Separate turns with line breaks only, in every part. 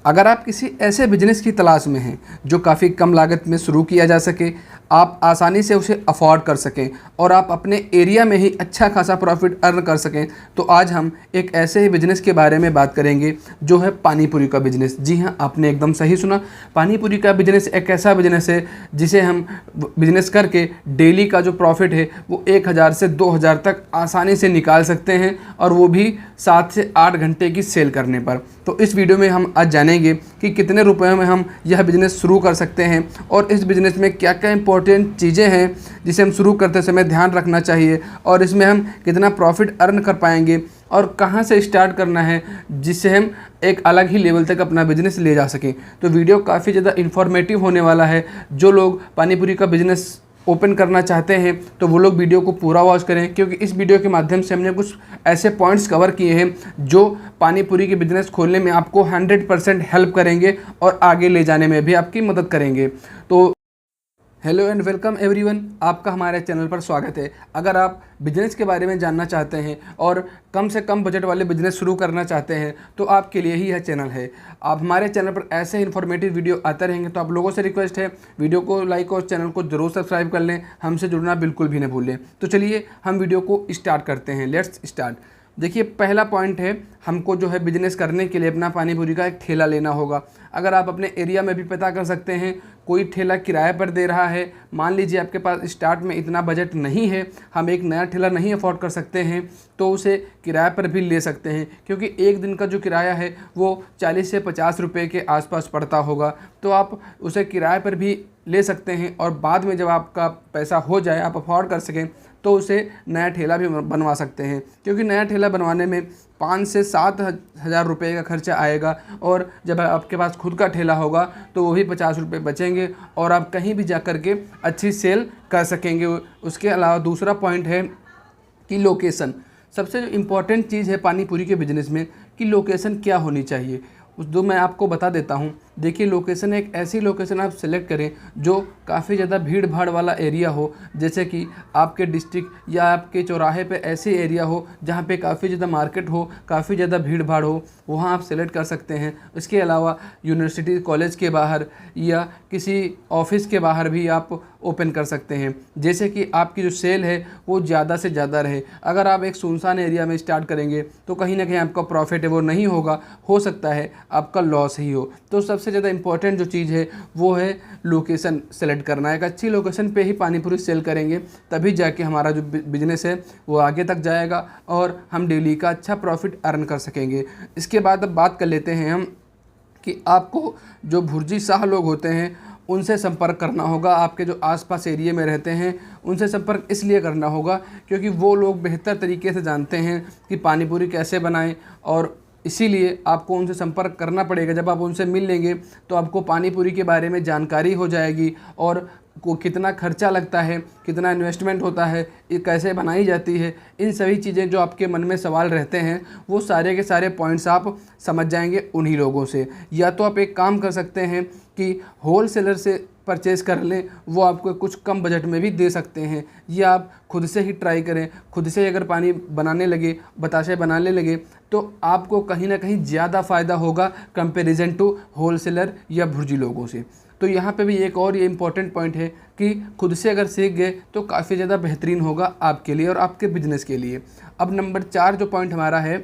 अगर आप किसी ऐसे बिजनेस की तलाश में हैं जो काफ़ी कम लागत में शुरू किया जा सके, आप आसानी से उसे अफोर्ड कर सकें और आप अपने एरिया में ही अच्छा खासा प्रॉफिट अर्न कर सकें, तो आज हम एक ऐसे ही बिजनेस के बारे में बात करेंगे जो है पानी पूरी का बिजनेस। जी हाँ, आपने एकदम सही सुना। पानी पूरी का बिजनेस एक ऐसा बिजनेस है जिसे हम बिजनेस करके डेली का जो प्रॉफिट है वो 1000 से 2000 तक आसानी से निकाल सकते हैं, और वो भी 7 से 8 घंटे की सेल करने पर। तो इस वीडियो में हम आज जानेंगे कि कितने रुपयों में हम यह बिज़नेस शुरू कर सकते हैं और इस बिज़नेस में क्या क्या इंपॉर्टेंट चीज़ें हैं जिसे हम शुरू करते समय ध्यान रखना चाहिए, और इसमें हम कितना प्रॉफिट अर्न कर पाएंगे और कहां से स्टार्ट करना है जिससे हम एक अलग ही लेवल तक अपना बिजनेस ले जा सकें। तो वीडियो काफ़ी ज़्यादा इन्फॉर्मेटिव होने वाला है। जो लोग पानी पूरी का बिज़नेस ओपन करना चाहते हैं तो वो लोग वीडियो को पूरा वॉच करें, क्योंकि इस वीडियो के माध्यम से हमने कुछ ऐसे पॉइंट्स कवर किए हैं जो पानी पूरी की बिज़नेस खोलने में आपको 100% हेल्प करेंगे और आगे ले जाने में भी आपकी मदद करेंगे। तो हेलो एंड वेलकम एवरीवन, आपका हमारे चैनल पर स्वागत है। अगर आप बिजनेस के बारे में जानना चाहते हैं और कम से कम बजट वाले बिजनेस शुरू करना चाहते हैं तो आपके लिए ही यह चैनल है। आप हमारे चैनल पर ऐसे इन्फॉर्मेटिव वीडियो आते रहेंगे, तो आप लोगों से रिक्वेस्ट है वीडियो को लाइक और चैनल को जरूर सब्सक्राइब कर लें, हमसे जुड़ना बिल्कुल भी न भूलें। तो चलिए हम वीडियो को स्टार्ट करते हैं। Let's start. देखिए, पहला पॉइंट है, हमको जो है बिजनेस करने के लिए अपना पानी पूरी का एक ठेला लेना होगा। अगर आप अपने एरिया में भी पता कर सकते हैं, कोई ठेला किराए पर दे रहा है। मान लीजिए आपके पास स्टार्ट में इतना बजट नहीं है, हम एक नया ठेला नहीं अफोर्ड कर सकते हैं, तो उसे किराए पर भी ले सकते हैं, क्योंकि एक दिन का जो किराया है वो 40 से 50 रुपये के आसपास पड़ता होगा। तो आप उसे किराए पर भी ले सकते हैं और बाद में जब आपका पैसा हो जाए, आप अफोर्ड कर सकें, तो उसे नया ठेला भी बनवा सकते हैं, क्योंकि नया ठेला बनवाने में 5 से 7 हज़ार रुपये का खर्चा आएगा, और जब आपके पास खुद का ठेला होगा तो वो भी 50 रुपये बचेंगे और आप कहीं भी जा कर के अच्छी सेल कर सकेंगे। उसके अलावा दूसरा पॉइंट है कि लोकेशन। सबसे जो इम्पोर्टेंट चीज़ है पानी पूरी के बिज़नेस में कि लोकेशन क्या होनी चाहिए, उस दो मैं आपको बता देता हूँ। देखिए, लोकेशन एक ऐसी लोकेशन आप सेलेक्ट करें जो काफ़ी ज़्यादा भीड़ भाड़ वाला एरिया हो, जैसे कि आपके डिस्ट्रिक्ट या आपके चौराहे पे ऐसे एरिया हो जहाँ पे काफ़ी ज़्यादा मार्केट हो, काफ़ी ज़्यादा भीड़ भाड़ हो, वहाँ आप सेलेक्ट कर सकते हैं। इसके अलावा यूनिवर्सिटी कॉलेज के बाहर या किसी ऑफिस के बाहर भी आप ओपन कर सकते हैं, जैसे कि आपकी जो सेल है वो ज़्यादा से ज़्यादा रहे। अगर आप एक सुनसान एरिया में स्टार्ट करेंगे तो कहीं ना कहीं आपका प्रॉफिट है वो नहीं होगा, हो सकता है आपका लॉस ही हो। तो सबसे ज़्यादा इंपॉर्टेंट जो चीज़ है वो है लोकेशन सेलेक्ट करना। एक अच्छी लोकेशन पे ही पानी पूरी सेल करेंगे, तभी जाके हमारा जो बिजनेस है वो आगे तक जाएगा और हम डेली का अच्छा प्रॉफिट अर्न कर सकेंगे। इसके बाद अब बात कर लेते हैं हम कि आपको जो भुर्जी शाह लोग होते हैं उनसे संपर्क करना होगा। आपके जो आसपास एरिया में रहते हैं उनसे संपर्क इसलिए करना होगा क्योंकि वो लोग बेहतर तरीके से जानते हैं कि पानी पूरी कैसे बनाएं, और इसीलिए आपको उनसे संपर्क करना पड़ेगा। जब आप उनसे मिल लेंगे तो आपको पानी पूरी के बारे में जानकारी हो जाएगी, और को कितना खर्चा लगता है, कितना इन्वेस्टमेंट होता है, ये कैसे बनाई जाती है, इन सभी चीज़ें जो आपके मन में सवाल रहते हैं वो सारे के सारे पॉइंट्स आप समझ जाएंगे उन्हीं लोगों से। या तो आप एक काम कर सकते हैं कि होल सेलर से परचेज़ कर लें, वो आपको कुछ कम बजट में भी दे सकते हैं, या आप खुद से ही ट्राई करें। खुद से अगर पानी बनाने लगे, बताशे बनाने लगे, तो आपको कहीं ना कहीं ज़्यादा फ़ायदा होगा कंपैरिजन टू होल सेलर या भुर्जी लोगों से। तो यहाँ पे भी एक और ये इम्पॉर्टेंट पॉइंट है कि खुद से अगर सीख गए तो काफ़ी ज़्यादा बेहतरीन होगा आपके लिए और आपके बिजनेस के लिए। अब नंबर 4 जो पॉइंट हमारा है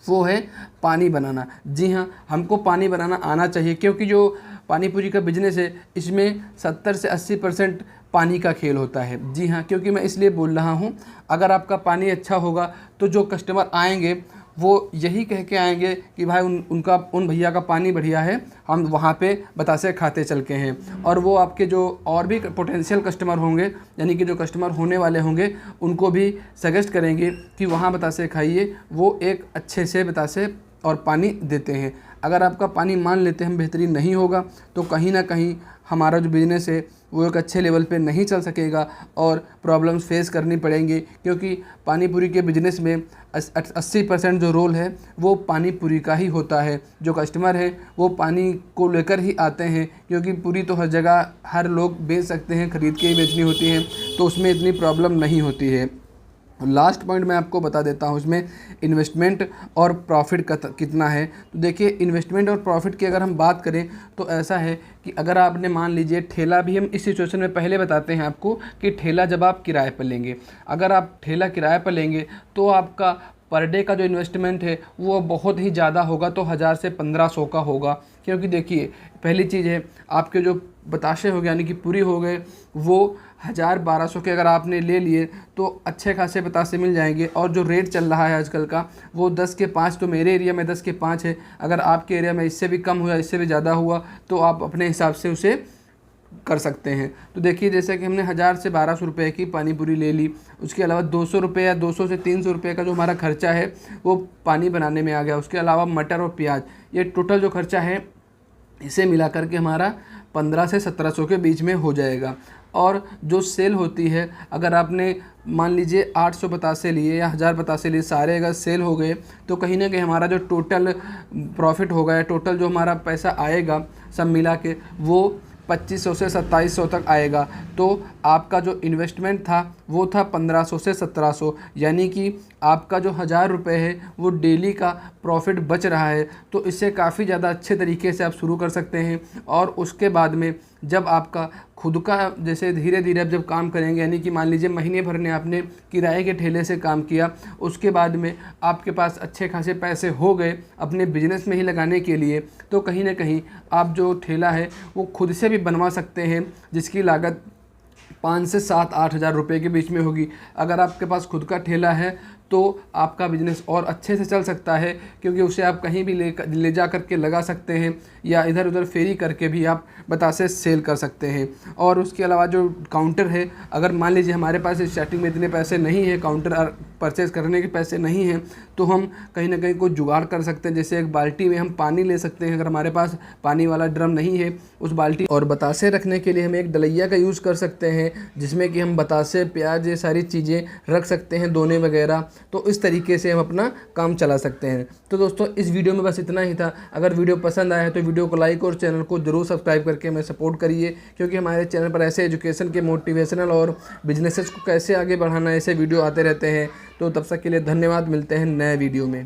वो है पानी बनाना। जी हाँ, हमको पानी बनाना आना चाहिए, क्योंकि जो पानी पूरी का बिजनेस है इसमें 70 से 80% पानी का खेल होता है। जी हाँ, क्योंकि मैं इसलिए बोल रहा हूँ, अगर आपका पानी अच्छा होगा तो जो कस्टमर आएंगे वो यही कह के आएंगे कि भाई उन भैया का पानी बढ़िया है, हम वहाँ पे बतासे खाते चल के हैं। और वो आपके जो और भी पोटेंशियल कस्टमर होंगे, यानी कि जो कस्टमर होने वाले होंगे, उनको भी सजेस्ट करेंगे कि वहाँ बतासे खाइए, वो एक अच्छे से बतासे और पानी देते हैं। अगर आपका पानी मान लेते हैं बेहतरीन नहीं होगा तो कहीं ना कहीं हमारा जो बिज़नेस है वो एक अच्छे लेवल पे नहीं चल सकेगा और प्रॉब्लम्स फेस करनी पड़ेंगी, क्योंकि पानी पूरी के बिज़नेस में 80% जो रोल है वो पानी पूरी का ही होता है। जो कस्टमर है वो पानी को लेकर ही आते हैं, क्योंकि पूरी तो हर जगह हर लोग बेच सकते हैं, ख़रीद के ही बेचनी होती है, तो उसमें इतनी प्रॉब्लम नहीं होती है। लास्ट पॉइंट मैं आपको बता देता हूँ इसमें इन्वेस्टमेंट और प्रॉफिट का कितना है। तो देखिए, इन्वेस्टमेंट और प्रॉफिट की अगर हम बात करें तो ऐसा है कि अगर आपने मान लीजिए ठेला भी, हम इस सिचुएशन में पहले बताते हैं आपको कि ठेला जब आप किराए पर लेंगे, अगर आप ठेला किराए पर लेंगे तो आपका पर डे का जो इन्वेस्टमेंट है वो बहुत ही ज़्यादा होगा, तो 1000 से 1500 का होगा। क्योंकि देखिए, पहली चीज़ है आपके जो बताशे हो गए यानी कि पूरी हो गए, वो 1000-1200 के अगर आपने ले लिए तो अच्छे खासे बतासे मिल जाएंगे। और जो रेट चल रहा है आजकल का वो 10 के 5, तो मेरे एरिया में 10 के 5 है। अगर आपके एरिया में इससे भी कम हुआ, इससे भी ज़्यादा हुआ, तो आप अपने हिसाब से उसे कर सकते हैं। तो देखिए, जैसे कि हमने 1000 से 1200 रुपये की पानी पूरी ले ली, उसके अलावा 200 रुपये या 200 से 300 रुपये का जो हमारा खर्चा है वो पानी बनाने में आ गया। उसके अलावा मटर और प्याज, ये टोटल जो खर्चा है इसे मिला करके हमारा 15 से 1700 के बीच में हो जाएगा। और जो सेल होती है, अगर आपने मान लीजिए 800 बतासे लिए या 1000 बतासे लिए, सारे अगर सेल हो गए तो कहीं ना कहीं हमारा जो टोटल प्रॉफिट होगा या टोटल जो हमारा पैसा आएगा सब मिला के, वो 2500 से 2700 तक आएगा। तो आपका जो इन्वेस्टमेंट था वो था 1500 से 1700, यानी कि आपका जो 1000 रुपये है वो डेली का प्रॉफिट बच रहा है। तो इससे काफ़ी ज़्यादा अच्छे तरीके से आप शुरू कर सकते हैं। और उसके बाद में जब आपका खुद का, जैसे धीरे धीरे आप जब काम करेंगे, यानी कि मान लीजिए महीने भर ने आपने किराए के ठेले से काम किया, उसके बाद में आपके पास अच्छे खासे पैसे हो गए अपने बिजनेस में ही लगाने के लिए, तो कहीं ना कहीं आप जो ठेला है वो खुद से भी बनवा सकते हैं, जिसकी लागत 5 से 7-8 हज़ार रुपये के बीच में होगी। अगर आपके पास खुद का ठेला है तो आपका बिज़नेस और अच्छे से चल सकता है, क्योंकि उसे आप कहीं भी ले जा करके लगा सकते हैं या इधर उधर फेरी करके भी आप बतासे सेल कर सकते हैं। और उसके अलावा जो काउंटर है, अगर मान लीजिए हमारे पास स्टार्टिंग में इतने पैसे नहीं हैं, काउंटर परचेज़ करने के पैसे नहीं हैं, तो हम कहीं ना कहीं कुछ जुगाड़ कर सकते हैं। जैसे एक बाल्टी में हम पानी ले सकते हैं, अगर हमारे पास पानी वाला ड्रम नहीं है, उस बाल्टी और बतासे रखने के लिए हम एक डलैया का यूज़ कर सकते हैं, जिसमें कि हम बतासे, प्याज, ये सारी चीज़ें रख सकते हैं, दोने वगैरह। तो इस तरीके से हम अपना काम चला सकते हैं। तो दोस्तों, इस वीडियो में बस इतना ही था। अगर वीडियो पसंद आया है तो वीडियो को लाइक और चैनल को जरूर सब्सक्राइब करके हमें सपोर्ट करिए, क्योंकि हमारे चैनल पर ऐसे एजुकेशन के, मोटिवेशनल और बिजनेसेस को कैसे आगे बढ़ाना, ऐसे वीडियो आते रहते हैं। तो तब तक के लिए धन्यवाद, मिलते हैं नए वीडियो में।